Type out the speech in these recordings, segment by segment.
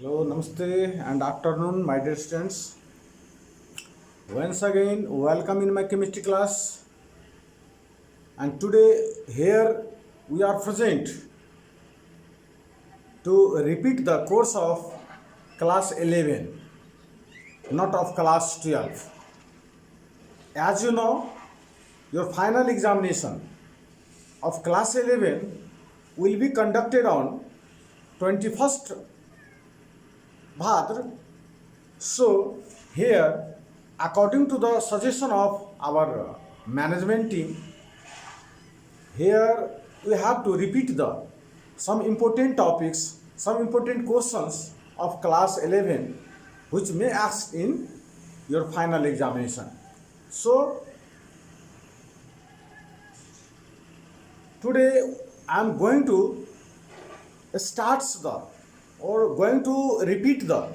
Hello, Namaste and afternoon, my dear students. Once again, welcome in my chemistry class. And today, here we are present to repeat the course of class 11, not of class 12. As you know, your final examination of class 11 will be conducted on 21st Bhadra. So, here, according to the suggestion of our management team, here we have to repeat the some important topics, some important questions of class 11 which may ask in your final examination. So, today I am going to start the or going to repeat the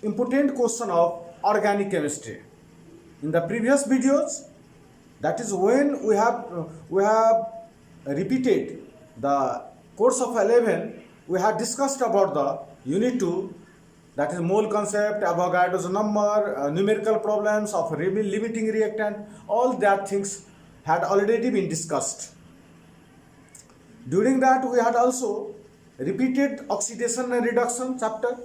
important question of organic chemistry. In the previous videos, that is when we have repeated the course of 11, we had discussed about the unit 2, that is mole concept, Avogadro's number, numerical problems of limiting reactant. All that things had already been discussed. During that, we had also repeated oxidation and reduction chapter,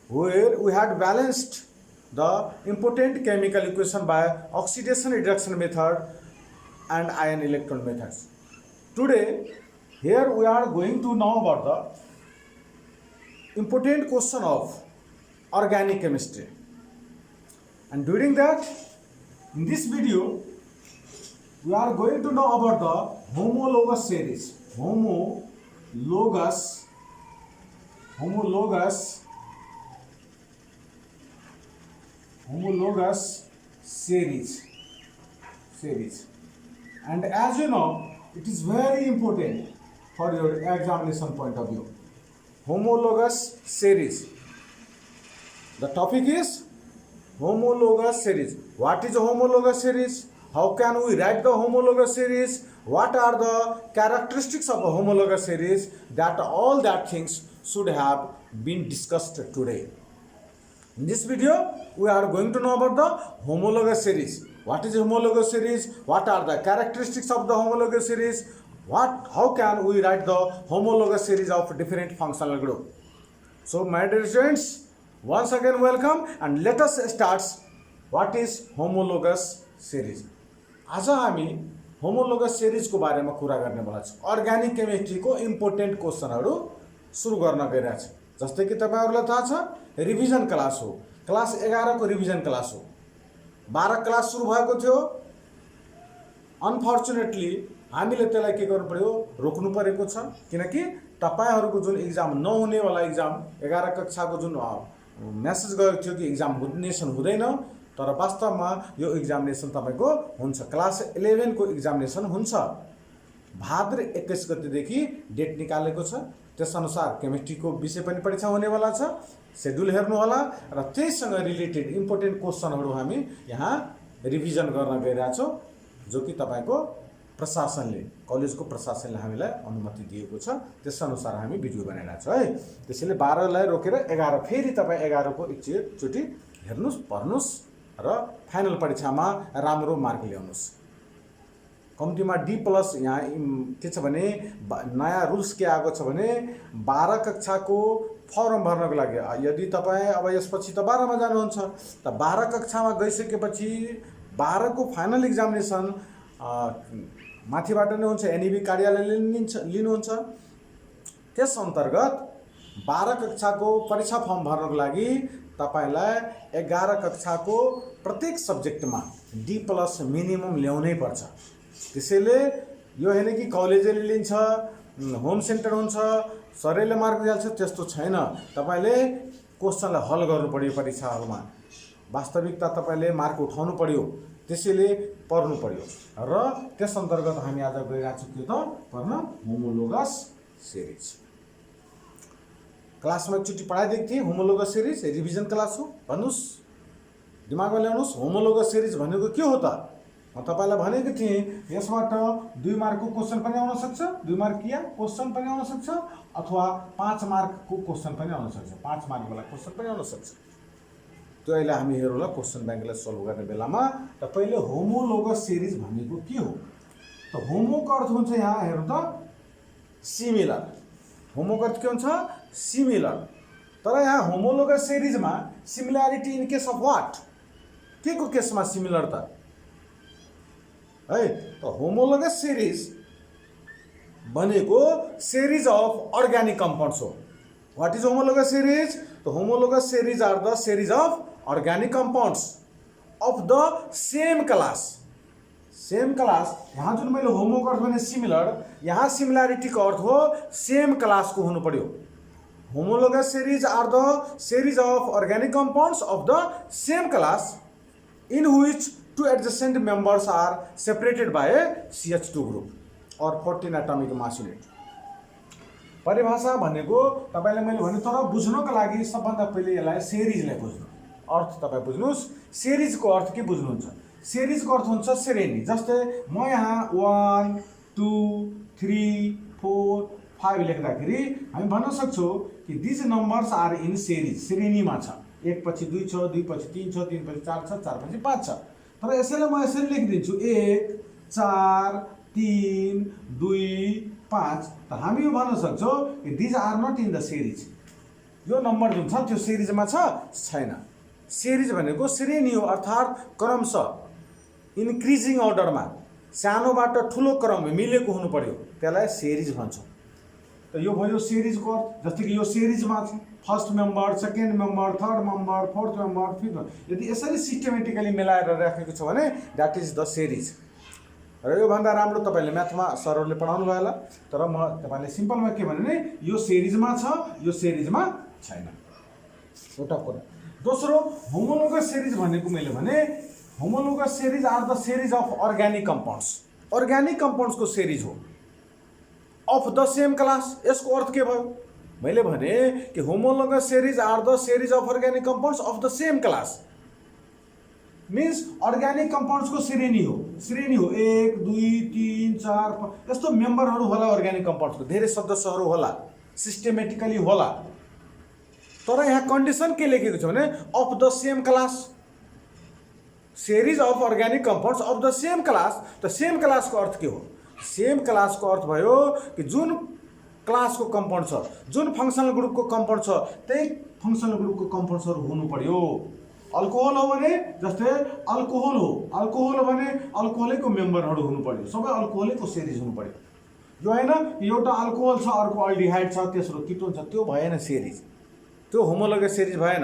where we had balanced the important chemical equation by oxidation reduction method and ion electron methods. Today, here we are going to know about the important question of organic chemistry. And during that, in this video, we are going to know about the homologous series. Homologous series. And as you know, it is very important for your examination point of view. Homologous series. The topic is homologous series. What is a homologous series? How can we write the homologous series? What are the characteristics of a homologous series? That all that things should have been discussed today. In this video, we are going to know about the homologous series. What is homologous series? What are the characteristics of the homologous series? How can we write the homologous series of different functional group? So, my dear students, once again welcome and let us start. What is homologous series? आज हामी homologous सेरिजको बारेमा कुरा गर्नेवाला छौँ। Organic केमिस्ट्रीको important क्वेसनहरू सुरु गर्न गइरहेछ। जस्तै कि तपाईहरुलाई थाहा छ रिभिजन क्लास हो, क्लास 11 को रिभिजन क्लास हो। 12 क्लास सुरु भएको थियो। अनफर्चुनेटली हामीले त्यसलाई के गर्नु पर्यो, रोक्नु परेको छ, किनकि तपाईहरुको जुन एक्जाम नहुने वाला एक्जाम 11 कक्षाको जुन मेसेज गएको थियो कि एक्जाम हुँदैन, तर वास्तवमा यो एक्जामिनेसन तपाईको हुन्छ। क्लास 11 को एक्जामिनेसन हुन्छ। भाद्र 21 गतेदेखि डेट निकालेको छ। त्यसअनुसार केमिस्ट्रीको विषय पनि परीक्षा हुनेवाला छ। शेड्युल हेर्नु होला र त्यससँग रिलेटेड इम्पोर्टेन्ट क्वेसनहरू हामी यहाँ रिभिजन गर्न गइरहेछौँ, जो कि तपाईको प्रशासनले, कलेजको प्रशासनले हामीलाई अनुमति दिएको छ। त्यसअनुसार हामी भिडियो बनाइरहेछौँ है। त्यसैले 12 लाई रोकेर 11 फेरि तपाई 11 को एकचोटि हेर्नुस्, पढ्नुस् र फाइनल परीक्षामा राम्रो मार्क ल्याउनुस्। कम्तीमा D+ यहाँ के छ भने नयाँ रुल्स के आएको छ भने 12 कक्षाको फर्म भर्नको लागि यदि तपाईँ अब यसपछि त 12 मा जानुहुन्छ, त 12 कक्षामा गइसकेपछि 12 को फाइनल एक्जामिनेसन माथिबाट नै हुन्छ, एनईबी कार्यालयले लिनुहुन्छ। त्यस अन्तर्गत 12 कक्षाको परीक्षा फर्म भर्नको लागि तपाईलाई 11 कक्षाको प्रत्येक सब्जेक्टमा D+ मिनिमम ल्याउनै पर्छ। त्यसैले यो हैन कि कलेजले लिन्छ, होम सेन्टर हुन्छ, सरले मार्क दिन्छ, त्यस्तो छैन। तपाईले क्वेशनलाई हल गर्नु पर्यो परीक्षाहरुमा। वास्तविकता तपाईले मार्क उठाउनु पर्यो, त्यसैले पढ्नु पर्यो। र त्यस अन्तर्गत हामी आज गइरहेछौँ के त पढ्न होमोलोगस सिरिज। क्लासमा एकचोटि पढाइदिएको थिएँ। होमोलोगस सिरिज रिभिजन क्लास हो। भन्नुस्, दिमागमा ल्याउनुस्, होमोलोगस सिरिज भनेको के हो त? म तपाईँलाई भनेको थिएँ यसबाट 2 मार्कको क्वेसन पनि आउन सक्छ, 2 मार्किया क्वेसन पनि आउन सक्छ, अथवा 5 मार्कको क्वेसन पनि आउन सक्छ, 5 मार्कवाला क्वेसन पनि आउन सक्छ। त्यो अहिले हामी हेरौँला क्वेसन ब्याङ्कलाई सल्भ गर्ने बेलामा। त पहिले होमोलोगस सिरिज भनेको के हो? त होमोको अर्थ हुन्छ यहाँ हेर्नु त सिमिलर। होमोको अर्थ के हुन्छ? सिमिलर। तर यहाँ होमोलोगस सिरिजमा similarity in case of what? के को केसमा सिमिलर त है? त होमोलोगस सिरिज भनेको सिरिज अफ अर्ग्यानिक कम्पाउन्ड्स हो। What is homologous series? The homologous series are the series of organic compounds of the same class. Same class, यहाँ जुन मैले होमो को अर्थ भने सिमिलर, यहाँ सिमिल्यारिटी को अर्थ हो सेम क्लास को हुनु पर्यो। Homologous series are the series of organic compounds of the same class in which 2 adjacent members are separated by a CH2 group or 14 atomic mass unit. परिभाषा भनेको तपाईले मैले भने, तर बुझ्नको लागि सबभन्दा पहिले यसलाई सिरिजलाई बुझ्नु। अर्थ तपाई बुझ्नुस्, सिरिजको अर्थ के बुझ्नुहुन्छ? सिरिजको अर्थ हुन्छ श्रेणी। जस्तै म यहाँ 1 2 3 4 5 लेख्दाखेरि हामी भन्न सक्छौँ कि these numbers are in series, श्रेणीमा छ। 1 पछि 2 छ, 2 पछि 3 छ, 3 पछि 4 छ, 4 पछि 5 छ। तर यसैले म यसरी लेखिदिन्छु 1 4 3 2 5। त हामी यो भन्न सक्छौँ कि these are not in the series. यो नम्बर जुन छ त्यो सिरिजमा छ छैन। सिरिज भनेको श्रेणी हो, अर्थात् क्रमशः इन्क्रिजिङ अर्डरमा सानोबाट ठुलो क्रममा मिलेको हुनु पर्यो, त्यसलाई सिरिज भन्छ। त यो भयो सिरिजको अर्थ। जस्तै कि यो सिरिजमा छ first member, second member, third member, fourth member, fifth. यदि यसरी सिस्टमेटिकली मिलाएर राखेको छ भने द्याट इज द सिरिज। र योभन्दा राम्रो तपाईँले म्याथमा सरहरूले पढाउनु भयो होला, तर म तपाईँले सिम्पलमा के भने यो सिरिजमा छ, यो सिरिजमा छैन। एउटा कुरा। दोस्रो, होमोलोगस सिरिज भनेको मैले भने homologous series are the series of organic compounds. Organic कम्पाउन्ड्सको सिरिज हो अफ द सेम क्लास। यसको अर्थ के भयो? मैले भने कि homologous series are the series of organic compounds of the same class means organic कम्पाउन्ड्सको श्रेणी हो। श्रेणी हो 1 2 3 4 5 यस्तो मेम्बरहरू होला अर्ग्यानिक कम्पाउन्ड्सको, धेरै सदस्यहरू होला, सिस्टमेटिकली होला। तर यहाँ कन्डिसन के लेखेको छ भने of the same class, series of organic compounds of the same class. त सेम क्लासको अर्थ के हो? सेम क्लासको अर्थ भयो कि जुन क्लासको कम्पाउन्ड छ, जुन फङ्सनल ग्रुपको कम्पाउन्ड छ, त्यही फङ्सनल ग्रुपको कम्पाउन्ड्सहरू हुनु पर्यो। अल्कोहल हो भने जस्तै अल्कोहल हो, अल्कोहल भने अल्कोहलैको मेम्बरहरू हुनु पर्यो, सबै अल्कोहलैको सिरिज हुनु पर्यो। यो होइन एउटा अल्कोहल छ अर्को अल्डिहाइड छ तेस्रो किटोन छ, त्यो भएन सिरिज, त्यो होमोलोगस सिरिज भएन।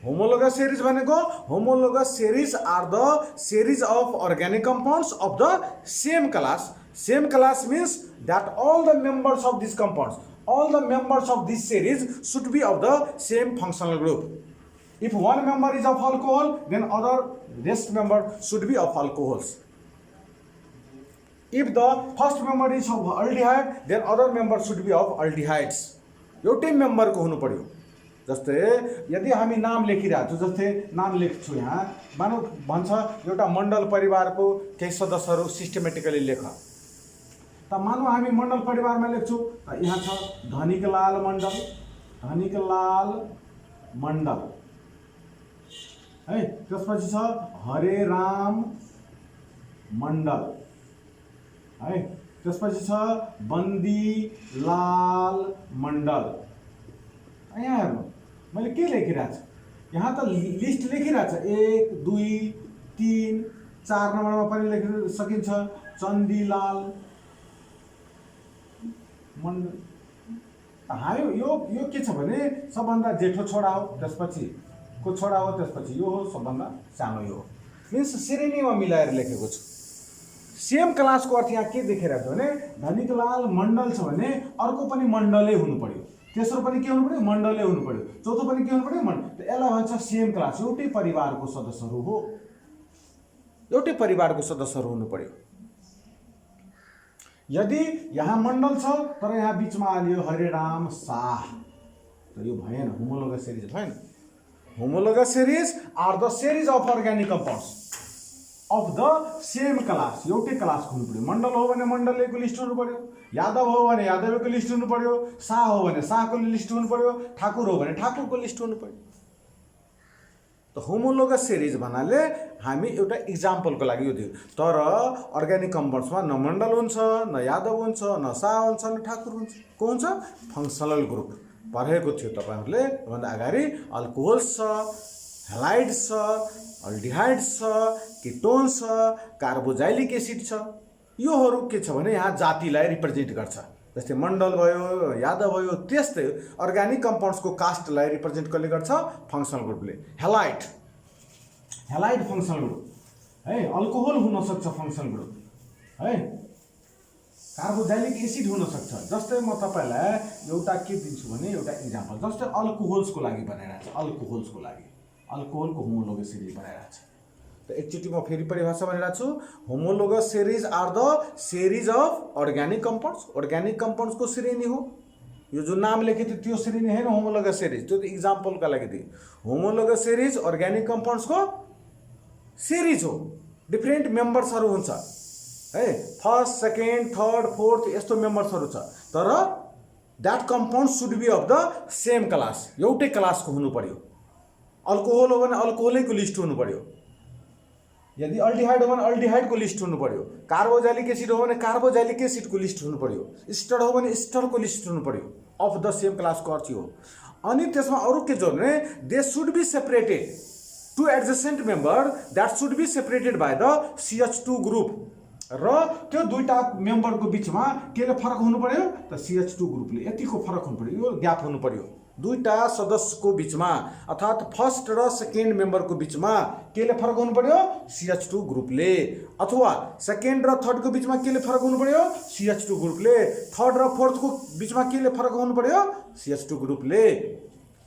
होमोलोगस सिरिज भनेको homologous series are the series of organic compounds of the same class. Same class means that all the members of these compounds, all the members of this series should be of the same functional group. If one member is of alcohol, then other rest member should be of alcohols. If the first member is of aldehyde, then other member should be of aldehydes. एउटै मेम्बरको हुनु पर्यो। जस्तै यदि हामी नाम लेखिरहेको छौँ, जस्तै नाम लेख्छु यहाँ, मानौ भन्छ एउटा मण्डल परिवारको केही सदस्यहरू सिस्टमेटिकली लेख। त मानौ हामी मण्डल परिवारमा लेख्छौँ, त यहाँ छ धनिकलाल मण्डल, धनिकलाल मण्डल है। त्यसपछि छ हरे राम मण्डल है। त्यसपछि छ बन्दी लाल मण्डल। यहाँ हेर्नु मैले के लेखिरहेको छु, यहाँ त लिस्ट लेखिरहेको छ 1 2 3 4 नम्बरमा पनि लेख्न सकिन्छ चन्दीलाल मण्डल। हामी यो के छ भने सबभन्दा जेठो छोरा हो, त्यसपछि को छोरा हो, त्यसपछि यो हो, सबभन्दा सानो यो हो। मिन्स श्रेणीमा मिलाएर लेखेको छु। सेम क्लासको अर्थ यहाँ के देखिरहेको छ भने धनिकलाल मण्डल छ भने अर्को पनि मण्डलै हुनु पर्यो, तेस्रो पनि के हुनु पर्यो? मण्डलै हुनु पर्यो, चौथो पनि के हुनु पर्यो? मण्डल। यसलाई भन्छ सेम क्लास, एउटै परिवारको सदस्यहरू हो, एउटै परिवारको सदस्यहरू हुनु पर्यो। यदि यहाँ मण्डल छ तर यहाँ बिचमा आलियो हरेराम शाह, त यो भएन, होमोलोगस सिरिज भएन। Homologous series are the series of organic compounds of the same class, एउटै क्लासको हुनु पर्यो। मण्डल हो भने मण्डलको लिस्ट हुनु पर्यो, यादव हो भने यादवको लिस्ट हुनु पर्यो, शाह हो भने शाहको लिस्ट हुनु पर्यो, ठाकुर हो भने ठाकुरको लिस्ट हुनु पर्यो। त होमोलोगस सिरिज भन्नाले हामी एउटा इक्जाम्पलको लागि यो दियो। तर अर्ग्यानिक कम्पाउन्ड्समा न मण्डल हुन्छ, न यादव हुन्छ, न शाह हुन्छ, न ठाकुर हुन्छ। को हुन्छ? फङ्सनल ग्रुप पढेको थियो तपाईहरुले भन्दा अगाडि। अल्कोहोल्स छ, हेलाइड्स छ, अल्डिहाइड्स छ, किटोन्स छ, कार्बोजाइलिक एसिड छ। योहरू के छ भने यहाँ जातिलाई रिप्रेजेन्ट गर्छ। जस्तै मण्डल भयो, यादव भयो, त्यस्तै अर्ग्यानिक कम्पाउन्ड्सको कास्टलाई रिप्रेजेन्ट कसले गर्छ? फङ्सनल ग्रुपले। हेलाइड फङ्सनल ग्रुप है। अल्कोहोल हुन सक्छ फङ्सनल ग्रुप है। कार्बोजाइलिक एसिड हुन सक्छ। जस्तै म तपाईलाई एउटा के दिन्छु भने एउटा इक्जाम्पल, जस्तै अल्कोहोल्सको लागि बनाइरहेको छ। अल्कोहोलको होमोलोगस सिरिज बनाइरहेको छ। त एकचोटि म फेरि परिभाषा भनिरहेको छु। Homologous series are the series of organic compounds. Organic कम्पाउन्ड्सको श्रेणी हो यो। जो नाम लेखेको थियो त्यो श्रेणी होइन होमोलोगस सिरिज, त्यो त इक्जाम्पलका लागि दिए। होमोलोगस सिरिज अर्ग्यानिक कम्पाउन्ड्सको सिरिज हो। डिफ्रेन्ट मेम्बर्सहरू हुन्छ है, फर्स्ट, सेकेन्ड, थर्ड, फोर्थ यस्तो मेम्बर्सहरू छ। तर that compound should be of the same class, एउटै क्लासको हुनु पर्यो। अल्कोहोल हो भने अल्कोहोलैको लिस्ट हुनु पर्यो। यदि अल्डिहाइड हो भने अल्डिहाइडको लिस्ट हुनु पर्यो। कार्बोजाइलिक एसिड हो भने कार्बोजाइलिक एसिडको लिस्ट हुनु पर्यो। स्टर हो भने स्टरको लिस्ट हुनु पर्यो। अफ द सेम क्लासको अर्थ हो। अनि त्यसमा अरू के जोड्ने? They should be separated to adjacent member that should be separated by the CH2 group. र त्यो दुईटा मेम्बरको बिचमा केले फरक हुनु पर्यो? त CH2 ग्रुपले यतिको फरक हुनु पर्यो, यो ग्याप हुनु पर्यो दुईटा सदस्यको बिचमा, अर्थात् फर्स्ट र सेकेन्ड मेम्बरको बिचमा केले फरक हुनु पर्यो? CH2 ग्रुपले। अथवा सेकेन्ड र थर्डको बिचमा केले फरक हुनु पर्यो? CH2 ग्रुपले। थर्ड र फोर्थको बिचमा केले फरक हुनु पर्यो? CH2 ग्रुपले।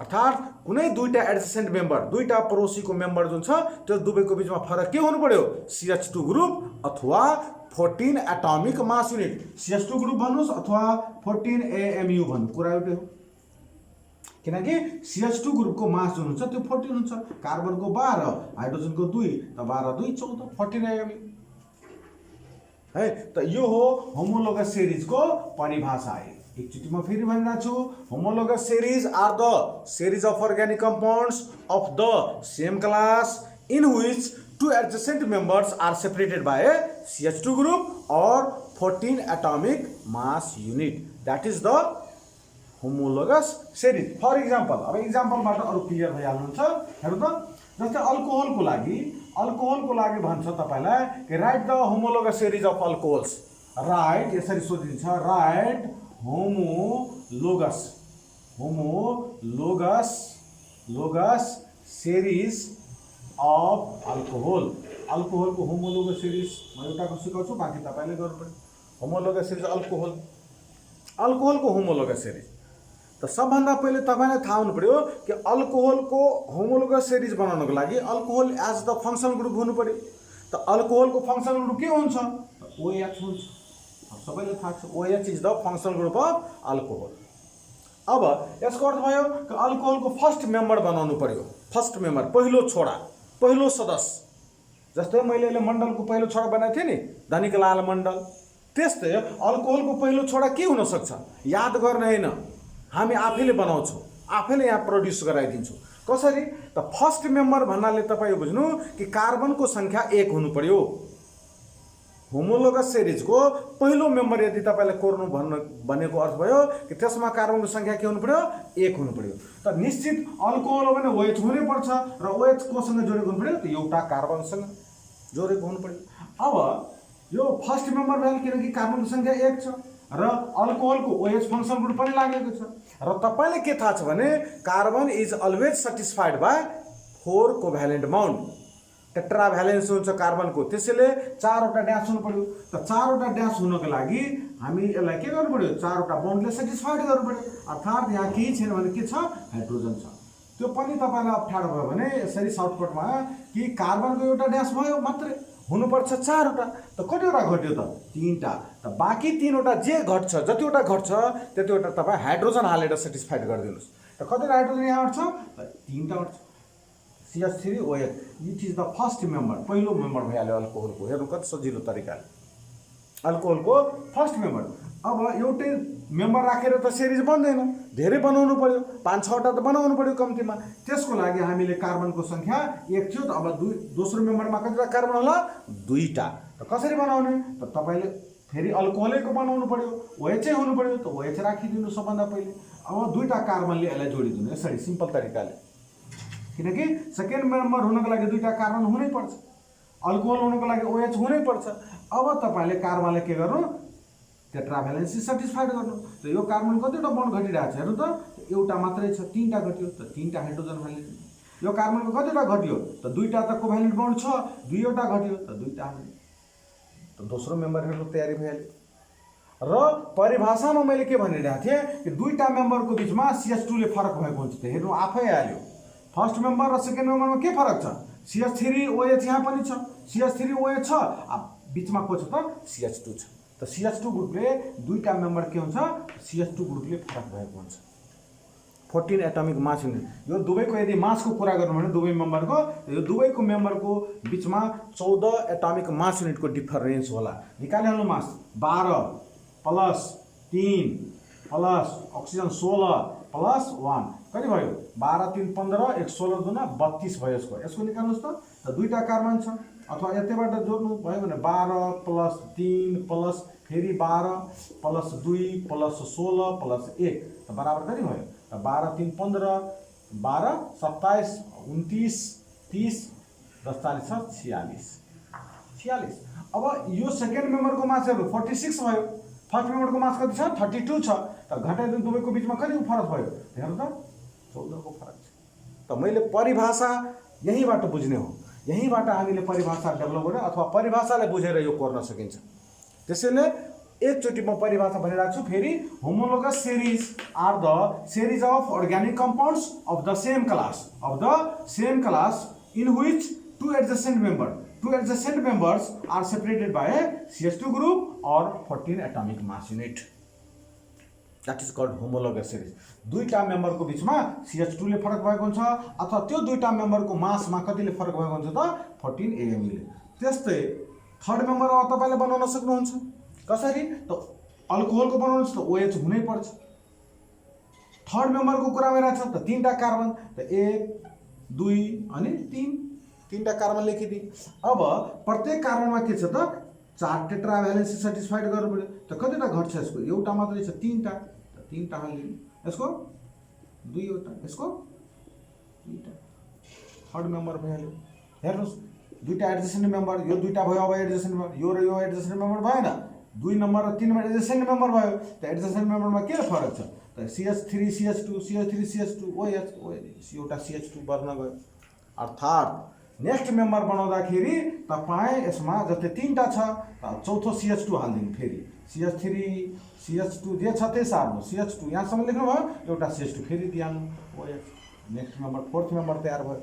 अर्थात् कुनै दुईटा एडजेसेन्ट मेम्बर, दुईटा पडोसीको मेम्बर जुन छ त्यो दुवैको बिचमा फरक के हुनु पर्यो? CH2 ग्रुप अथवा 14 atomic mass unit. CH2 group भन्नुहोस् अथवा 14 AMU भन्नु, कुरा एउटै हो। किनकि CH2 ग्रुपको मास जुन हुन्छ त्यो 14 हुन्छ। कार्बनको 12, हाइड्रोजनको 2, त 12 2 14, 14 AMU है। त यो हो होमोलोगस सिरिजको परिभाषा है। एकचोटि म फेरि भनिरहेको छु। Homologous series are the series of organic compounds of the same class in which two adjacent members are separated by a CH2 group or 14 atomic mass unit. That is the homologous series. For example, अब example बाट अरु clear भइहाल्नुहुन्छ। हेर्नु त, जस्तै अल्कोहलको लागि भन्छ तपाईलाई कि write the homologous series of alcohols. Write यसरी सोधिन्छ, write homologous series of alcohol. अल्कोहलको होमोलोगस सिरिज म एउटाको सिकाउँछु, बाँकी तपाईले गर्नु पर्यो। होमोलोगस सिरिज अल्कोहलको होमोलोगस सिरिज। त सबभन्दा पहिले तपाईलाई थाहा हुनु पर्यो कि अल्कोहलको होमोलोगस सिरिज बनाउनको लागि alcohol as the functional group हुनु पर्यो। त अल्कोहलको फंक्शनल ग्रुप के हुन्छ? OH हुन्छ। सबैले थाहा छ OH is the functional group of alcohol. अब यसको अर्थ भयो कि अल्कोहलको फर्स्ट मेम्बर बनाउनु पर्यो। फर्स्ट मेम्बर, पहिलो छोरा, पहिलो सदस्य। जस्तै मैले अहिले मण्डलको पहिलो छोरा बनाएको थिएँ नि, धनिकलाल मण्डल। त्यस्तै अल्कोहलको पहिलो छोरा के हुन सक्छ? याद गर्न हैन, हामी आफैले बनाउँछौँ, आफैले यहाँ प्रोड्युस गराइदिन्छौँ। कसरी? त फर्स्ट मेम्बर भन्नाले तपाईँ बुझ्नु कि कार्बनको संख्या 1 हुनु पर्यो। होमोलोगस सिरिजको पहिलो मेम्बर यदि तपाईले कोर्नु भनेको अर्थ भयो कि त्यसमा कार्बनको संख्या के हुनु पर्यो? 1 हुनु पर्यो। त निश्चित अल्कोहल हो भने OH हुनै पर्छ र OH कोसँग जोडेको हुनु पर्यो? त एउटा कार्बनसँग जोडेको हुनु पर्यो। अब यो फर्स्ट मेम्बर भयो किनकि कार्बनको संख्या 1 छ र अल्कोहलको OH फंक्शनल ग्रुप पनि लागेको छ। र तपाईले के थाहा छ भने carbon is always satisfied by 4 covalent bond. Tetra valence हुन्छ कार्बनको, त्यसैले 4 वटा ड्यास हुनु पर्यो। त 4 वटा ड्यास हुनको लागि हामी यसलाई के गर्नु पर्यो? 4 वटा बन्डले सेटिस्फाइड गर्नु पर्यो। अर्थात् यहाँ केही छैन भने के छ? हाइड्रोजन छ। त्यो पनि तपाईलाई अप्ठ्यारो भयो भने यसरी सर्टकटमा कि कार्बनको एउटा ड्यास भयो मात्रै, हुनुपर्छ 4 वटा। त कतिवटा घट्यो त? 3 टा। त बाँकी 3 वटा जे घट्छ, जतिवटा घट्छ त्यतिवटा तपाईँ हाइड्रोजन हालेर सेटिस्फाइड गरिदिनुहोस्। त कतिवटा हाइड्रोजन यहाँ अट्छ? त 3 टा अट्छ। CH3OH it is the first member, पहिलो मेम्बर भइहाल्यो अल्कोहलको। हेर्नु कति सजिलो तरिकाले, अल्कोहलको फर्स्ट मेम्बर। अब एउटै मेम्बर राखेर त सिरिज बन्दैन, धेरै बनाउनु पर्यो, 5-6वटा त बनाउनु पर्यो कम्तीमा। त्यसको लागि हामीले कार्बनको सङ्ख्या 1 थियो, त अब दोस्रो मेम्बरमा कतिवटा कार्बन होला, 2टा। त कसरी बनाउने, त तपाईँले फेरि अल्कोहलैको बनाउनु पर्यो, OH हुनु पर्यो, त OH राखिदिनु सबभन्दा पहिले। अब 2टा कार्बनले यसलाई जोडिदिनु यसरी सिम्पल तरिकाले, किनकि सेकेन्ड मेम्बर हुनको लागि 2टा कार्बन हुनैपर्छ, अल्कोहल हुनको लागि OH हुनैपर्छ। अब तपाईँले कार्बनलाई के गर्नु, टेट्राभ्यालेन्सी सेटिस्फाइड गर्नु। त यो कार्बन कतिवटा बन्ड घटिरहेको छ हेर्नु त, एउटा मात्रै छ, 3टा घट्यो, त 3टा हाइड्रोजन हालिदिनु। यो कार्बनको कतिवटा घट्यो, त 2टा त कोभ्यालेन्ट बन्ड छ, 2वटा घट्यो, त 2टा हाल्नु। त दोस्रो मेम्बर हेर्नु तयारी भइहाल्यो। र परिभाषामा मैले के भनिरहेको थिएँ कि 2टा मेम्बरको बिचमा CH2 ले फरक भएको हुन्छ। त हेर्नु आफै हाल्यो, फर्स्ट मेम्बर र सेकेन्ड मेम्बरमा के फरक छ, CH3OH यहाँ पनि छ, CH3OH छ, बिचमा को छ त, CH2 छ। त CH2 ग्रुपले 2टा मेम्बर के हुन्छ, CH2 ग्रुपले फरक भएको हुन्छ। 14 एटमिक मास युनिट, यो दुवैको यदि मासको कुरा गर्नु भने दुवै मेम्बरको, यो दुवैको मेम्बरको बिचमा 14 एटमिक मास युनिटको डिफरेन्स होला। निकालिहाल्नु मास, 12 प्लस 3 प्लस अक्सिजन 16 प्लस 1 कति भयो, 12 3 15, 1 16 दुना 32 भयो यसको निकाल्नुहोस् त। 2टा कार्बन छ, अथवा यतैबाट जोड्नु भयो भने 12 प्लस 3 प्लस फेरि 12 प्लस 2 प्लस 16 प्लस 1 त बराबर कति भयो, 12 3 15, 12 27 29 30 10 40 46। अब यो सेकेन्ड मेम्बरको मास हेर्नु 46 भयो, फर्स्ट मेम्बरको मास कति छ, 32 छ। त घटाइदिनु दुवैको बिचमा कति फरक भयो, हेर्नु त 14 को फरक छ। त मैले परिभाषा यहीँबाट बुझ्ने हो, यहीँबाट हामीले परिभाषा डेभलप गरेर अथवा परिभाषालाई बुझेर यो गर्न सकिन्छ। त्यसैले एकचोटि म परिभाषा भनिरहेको छु फेरि, homologous series are the series of organic compounds of the same class in which two adjacent members are separated by a CH2 group or 14 atomic mass unit. That is called homologous series. 2टा मेम्बरको बिचमा CH2 ले फरक भएको हुन्छ, अथवा त्यो 2टा मेम्बरको मासमा कतिले फरक भएको हुन्छ त, 14 AMU ले। त्यस्तै थर्ड मेम्बर अब तपाईले बनाउन सक्नुहुन्छ, कसरी त, अल्कोहलको बनाउनु छ त OH हुनै पर्छ। थर्ड मेम्बरको कुरा गरिरहेछ त 3टा कार्बन, त 1 2 अनि 3टा कार्बन लेखिदिए। अब प्रत्येक कार्बनमा के छ त, 4 टेट्राभ्यालेन्सी सेटिस्फाइड गर्नु पर्यो। त कतिवटा घट्छ यसको, एउटा मात्रै छ, 3टा, त 3टा हालिदिनु। यसको 2वटा, यसको 2टा, थर्ड मेम्बर भइहाल्यो। हेर्नुहोस् 2टा एडजेसेन्ट मेम्बर, यो 2टा भयो, अब एडजेसेन्ट मेम्बर यो र यो एडजेसेन्ट मेम्बर भएन, 2 नम्बर र 3 नम्बर एडजेसेन्ट मेम्बर भयो। त एडजेसेन्ट मेम्बरमा के फरक छ, त CH3 CH2 CH3 CH2 OH एउटा CH2 बढ्न गयो। अर्थात् नेक्स्ट मेम्बर बनाउँदाखेरि तपाईँ यसमा जस्तै 3टा छ, चौथो CH2 हालिदिनु, फेरि CH3 CH2 जे छ त्यही सार्नु, CH2 यहाँसम्म लेख्नुभयो, एउटा CH2 फेरि दिइहाल्नु, OH next member, fourth member तयार भयो।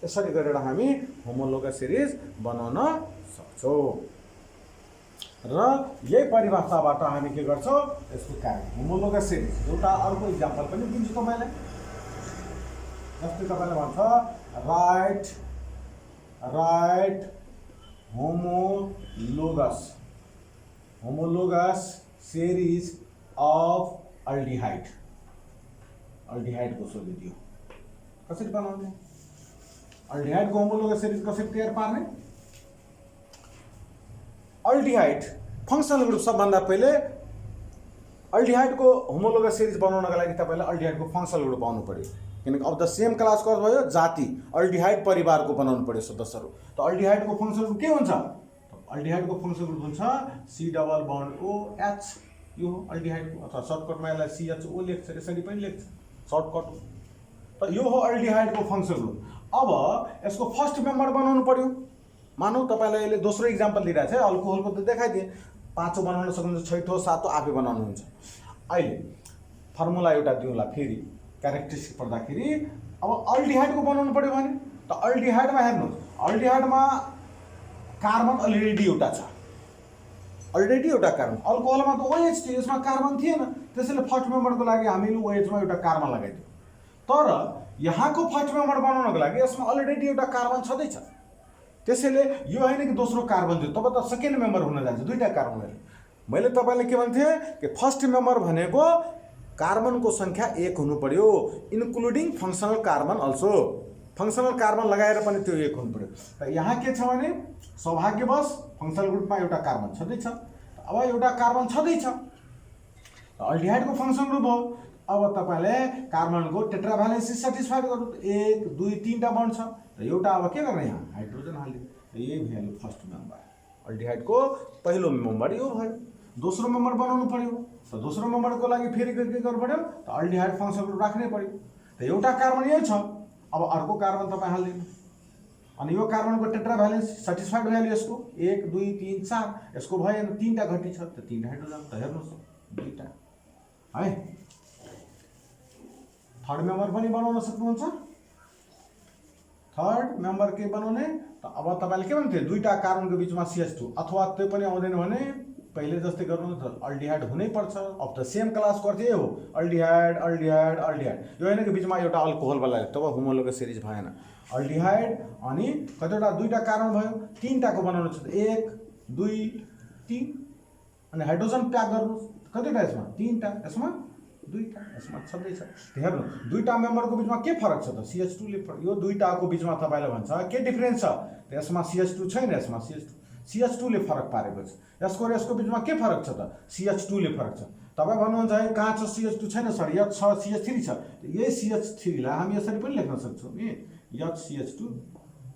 यसरी गरेर हामी होमोलोगस सिरिज बनाउन सक्छौँ। र यही परिभाषाबाट हामी के गर्छौँ, यसको कार्य होमोलोगस सिरिज। एउटा अर्को इक्जाम्पल पनि दिन्छु तपाईँलाई, जस्तै तपाईँले भन्छ राइट होमोलोगस सेरिज अफ अल्डिहाइडको सोधिदियो कसरी बनाउने, अल्डिहाइडको होमोलोगस सेरिज कसरी तयार पार्ने। अल्डिहाइड फङ्सनल ग्रुप, सबभन्दा पहिले अल्डिहाइडको होमोलोगस सेरिज बनाउनका लागि तपाईँले अल्डिहाइडको फङ्सनल ग्रुप आउनु पर्यो, किनकि अब द सेम क्लासको अर्थ भयो जाति, अल्डिहाइड परिवारको बनाउनु पर्यो सदस्यहरू। त अल्डिहाइडको फङ्सनल ग्रुप के हुन्छ, अल्डिहाइडको फङ्सनल ग्रुप हुन्छ C++OH, यो हो अल्डिहाइडको, अथवा सर्टकटमा यसलाई CHO लेख्छ, यसरी पनि लेख्छ सर्टकट। त यो हो अल्डिहाइडको फङ्सनल ग्रुप। अब यसको फर्स्ट मेम्बर बनाउनु पर्यो। मानौ तपाईँलाई यसले दोस्रो इक्जाम्पल दिइरहेको छ, अल्कोहलको त देखाइदिएँ, 5औं बनाउन सक्नुहुन्छ, 6औं 7औं आफै बनाउनुहुन्छ। अहिले फर्मुला एउटा दिउँला फेरि, क्यारेक्टरिस्टिक पढ्दाखेरि अब अल्डिहाइडको बनाउनु पर्यो भने त अल्डिहाइडमा हेर्नुहोस्, अल्डिहाइडमा कार्बन अलरेडी एउटा छ, अलरेडी एउटा कार्बन। अल्कोहलमा त OH थियो, यसमा कार्बन थिएन, त्यसैले फर्स्ट मेम्बरको लागि हामीले OH मा एउटा कार्बन लगाइदियो। तर यहाँको फर्स्ट मेम्बर बनाउनको लागि यसमा अलरेडी एउटा कार्बन छँदैछ। त्यसैले यो होइन कि दोस्रो कार्बन थियो, तब त सेकेन्ड मेम्बर हुन जान्छ, दुईटा कार्बन। मैले तपाईँलाई के भन्थेँ कि फर्स्ट मेम्बर भनेको कार्बनको सङ्ख्या 1 हुनु पर्यो, including functional carbon also. Functional carbon लगाएर पनि त्यो 1 हुनु पर्यो। त यहाँ के छ भने सौभाग्यवश फङ्सनल ग्रुपमा एउटा कार्बन छँदैछ। अब एउटा कार्बन छँदैछ, अल्डिहाइडको फङ्सनल ग्रुप हो। अब तपाईँले कार्बनको टेट्राभ्यालेन्सी सेटिस्फाइड गर्नु, 1 2 3टा बन्छ र एउटा अब के गर्ने, यहाँ हाइड्रोजन हाल्यो। यही भइहाल्यो फर्स्ट मेम्बर। अल्डिहाइडको पहिलो मेम्बर यो भयो। दोस्रो मेम्बर बनाउनु पर्यो, त दोस्रो मेम्बरको लागि फेरि के गर्नु पर्यो, त अल्डिहाइड फङ्सनल ग्रुप राख्नै पर्यो। त एउटा कार्बन यही छ, अब अर्को कार्बन तपाईँ हालिदिनु, अनि यो कार्बनको टेट्राभ्यालेन्सी सेटिस्फाइड भइहाल्यो यसको, 1 2 3 4। यसको भएन, 3टा घटी छ, त 3 हाइड्रोजन। त हेर्नुहोस् 2टा है। थर्ड मेम्बर पनि बनाउन सक्नुहुन्छ। थर्ड मेम्बर के बनाउने, त अब तपाईँले के भन्थ्यो, दुईटा कार्बनको बिचमा CH2, अथवा त्यो पनि आउँदैन भने पहिले जस्तै गर्नु, अल्डिहाइड हुनै पर्छ। अब त सेम क्लास गर्थ्यो हो, अल्डिहाइड अल्डिहाइड अल्डिहाइड। यो होइन कि बिचमा एउटा अल्कोहल वाला, तब होमोलोगस सिरिज भएन। अल्डिहाइड अनि कतिवटा, दुईटा कार्बन भयो, 3टाको बनाउनु छ, 1 2 3। अनि हाइड्रोजन प्याक गर्नु, कतिवटा यसमा, 3टा, यसमा 2टा, यसमा छँदैछ। हेर्नु दुईटा मेम्बरको बिचमा के फरक छ त, CH2 ले। यो दुईटाको बिचमा तपाईँले भन्छ के डिफरेन्स छ, यसमा CH2 छैन, यसमा CH2 ले फरक पारेको छ। यसको र यसको बिचमा के फरक छ त, CH2 ले फरक छ। तपाईँ भन्नुहुन्छ है कहाँ छ, CH2 छैन सर, यहाँ छ, CH3 छ। यही CH3 लाई हामी यसरी पनि लेख्न सक्छौँ नि, CH2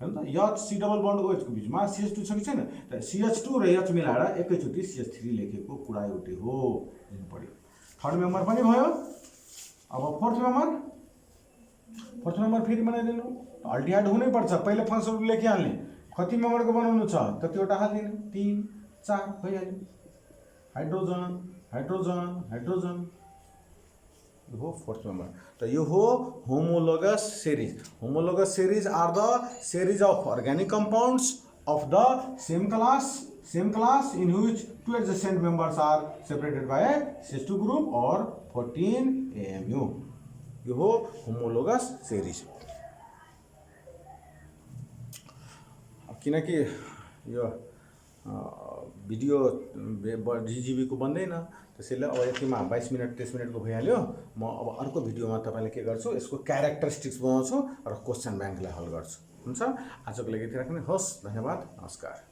हेर्नु त, C डबल बन्डको यसको बिचमा CH2 छ कि छैन, त CH2 र H मिलाएर एकैचोटि CH3 लेखेको कुरा एउटै हो, बुझ्नु पर्यो। थर्ड मेम्बर पनि भयो। अब फोर्थ मेम्बर फेरि बनाइदिनु, अल्डिहाइड हुनै पर्छ, पहिले फङ्सनल ग्रुप लेखिहाल्ने, कति मेम्बरको बनाउनु छ, कतिवटा हालिदिने, 3 4 भइहाल्यो। हाइड्रोजन हाइड्रोजन हाइड्रोजन, यो हो फोर्थ मेम्बर। त यो हो homologous series. Homologous series are the series of organic compounds of the same class in which two adjacent members are separated by a CH2 group or 14 AMU. यो हो homologous series। किनकि यो video GGB को बन्दैन, त्यसैले अब यतिमा 22 minute 23 मिनटको भइहाल्यो। म अब अर्को भिडियोमा तपाईँलाई के गर्छु, यसको क्यारेक्टरिस्टिक्स बनाउँछु र क्वेसन ब्याङ्कलाई हल गर्छु। हुन्छ, आजको लागि यति राख्ने होस्। धन्यवाद, नमस्कार।